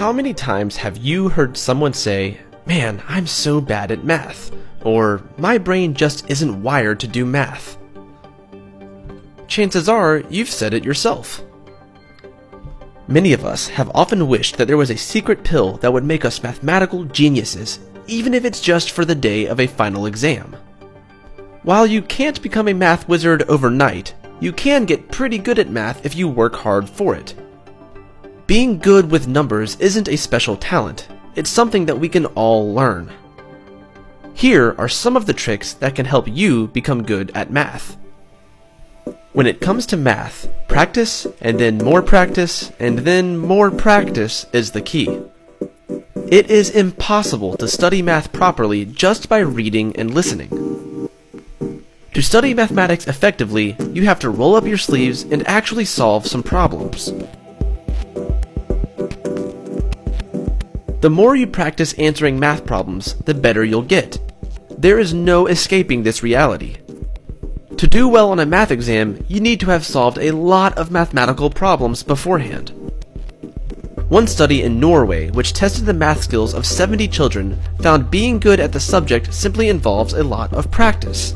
How many times have you heard someone say, "Man, I'm so bad at math," or "My brain just isn't wired to do math"? Chances are you've said it yourself. Many of us have often wished that there was a secret pill that would make us mathematical geniuses, even if it's just for the day of a final exam. While you can't become a math wizard overnight, you can get pretty good at math if you work hard for it. Being good with numbers isn't a special talent, it's something that we can all learn. Here are some of the tricks that can help you become good at math. When it comes to math, practice, and then more practice, and then more practice is the key. It is impossible to study math properly just by reading and listening. To study mathematics effectively, you have to roll up your sleeves and actually solve some problems. The more you practice answering math problems, the better you'll get. There is no escaping this reality. To do well on a math exam, you need to have solved a lot of mathematical problems beforehand. One study in Norway, which tested the math skills of 70 children, found being good at the subject simply involves a lot of practice.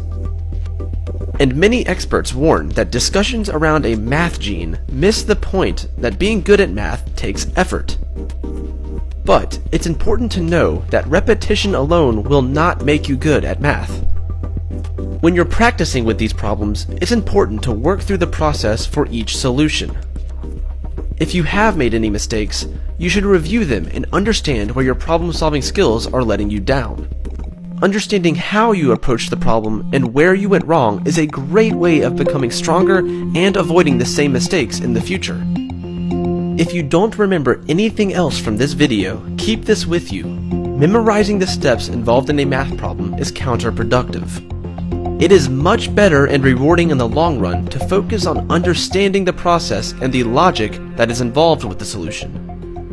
And many experts warn that discussions around a math gene miss the point that being good at math takes effort. But it's important to know that repetition alone will not make you good at math. When you're practicing with these problems, it's important to work through the process for each solution. If you have made any mistakes, you should review them and understand where your problem-solving skills are letting you down. Understanding how you approached the problem and where you went wrong is a great way of becoming stronger and avoiding the same mistakes in the future. If you don't remember anything else from this video, keep this with you. Memorizing the steps involved in a math problem is counterproductive. It is much better and rewarding in the long run to focus on understanding the process and the logic that is involved with the solution.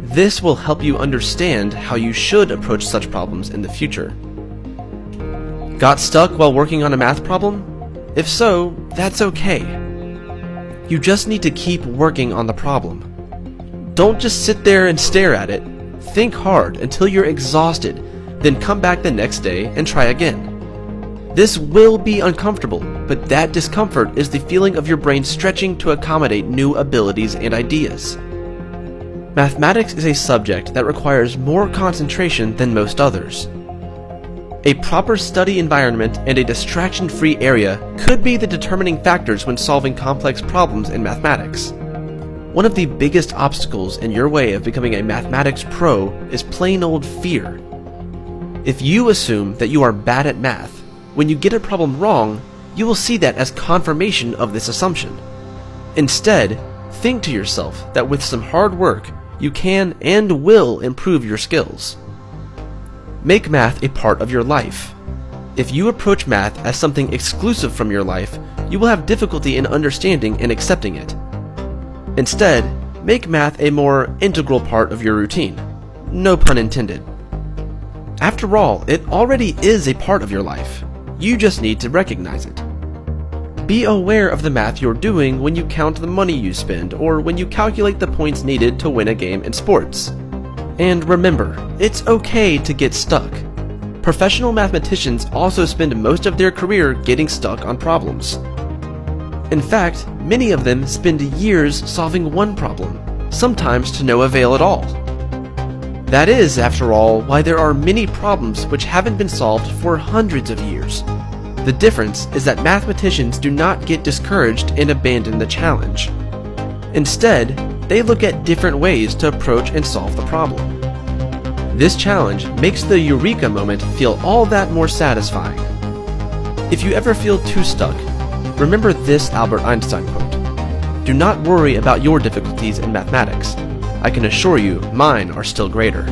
This will help you understand how you should approach such problems in the future. Got stuck while working on a math problem? If so, that's okay. You just need to keep working on the problem. Don't just sit there and stare at it. Think hard until you're exhausted, then come back the next day and try again. This will be uncomfortable, but that discomfort is the feeling of your brain stretching to accommodate new abilities and ideas. Mathematics is a subject that requires more concentration than most others. A proper study environment and a distraction-free area could be the determining factors when solving complex problems in mathematics. One of the biggest obstacles in your way of becoming a mathematics pro is plain old fear. If you assume that you are bad at math, when you get a problem wrong, you will see that as confirmation of this assumption. Instead, think to yourself that with some hard work, you can and will improve your skills. Make math a part of your life. If you approach math as something exclusive from your life, you will have difficulty in understanding and accepting it. Instead, make math a more integral part of your routine. No pun intended. After all, it already is a part of your life. You just need to recognize it. Be aware of the math you're doing when you count the money you spend or when you calculate the points needed to win a game in sports. And remember, it's okay to get stuck. Professional mathematicians also spend most of their career getting stuck on problems. In fact, many of them spend years solving one problem, sometimes to no avail at all. That is, after all, why there are many problems which haven't been solved for hundreds of years. The difference is that mathematicians do not get discouraged and abandon the challenge. Instead, they look at different ways to approach and solve the problem. This challenge makes the eureka moment feel all that more satisfying. If you ever feel too stuck, remember this Albert Einstein quote: "Do not worry about your difficulties in mathematics. I can assure you mine are still greater."